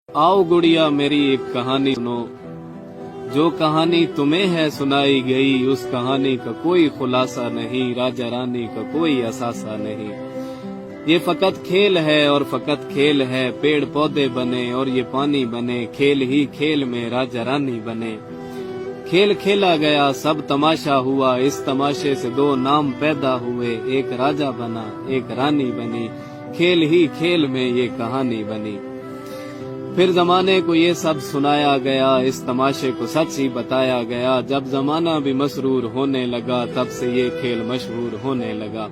आओ गुड़िया मेरी एक कहानी सुनो, जो कहानी तुम्हें है सुनाई गई, उस कहानी का कोई खुलासा नहीं, राजा रानी का कोई असासा नहीं। ये फकत खेल है और फकत खेल है, पेड़ पौधे बने और ये पानी बने, खेल ही खेल में राजा रानी बने। खेल खेला गया सब तमाशा हुआ, इस तमाशे से दो नाम पैदा हुए, एक राजा बना एक रानी बनी, खेल ही खेल में ये कहानी बनी। फिर जमाने को ये सब सुनाया गया, इस तमाशे को सच ही बताया गया, जब जमाना भी मसरूर होने लगा, तब से ये खेल मशहूर होने लगा।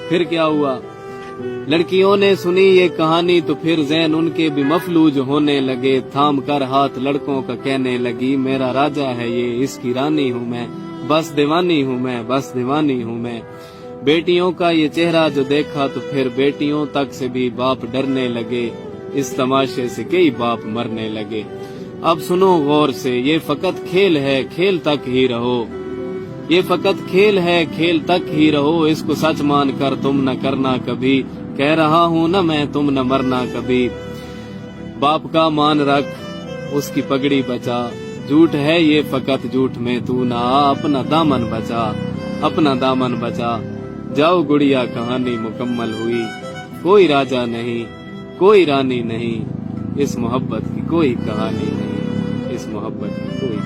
फिर क्या हुआ, लड़कियों ने सुनी ये कहानी तो फिर ज़हन उनके भी मफलूज होने लगे, थाम कर हाथ लड़कों का कहने लगी, मेरा राजा है ये इसकी रानी हूँ मैं, बस दीवानी हूँ मैं, बस दीवानी हूँ मैं। बेटियों का ये चेहरा जो देखा तो फिर बेटियों तक से भी बाप डरने लगे, इस तमाशे से कई बाप मरने लगे। अब सुनो गौर से, ये फकत खेल है, खेल तक ही रहो, ये फकत खेल है, खेल तक ही रहो, इसको सच मान कर तुम न करना कभी, कह रहा हूँ न मैं तुम न मरना कभी। बाप का मान रख उसकी पगड़ी बचा, झूठ है ये फकत झूठ में तू ना, अपना दामन बचा अपना दामन बचा। जाओ गुड़िया कहानी मुकम्मल हुई, कोई राजा नहीं कोई रानी नहीं, इस मोहब्बत की कोई कहानी नहीं, इस मोहब्बत की कोई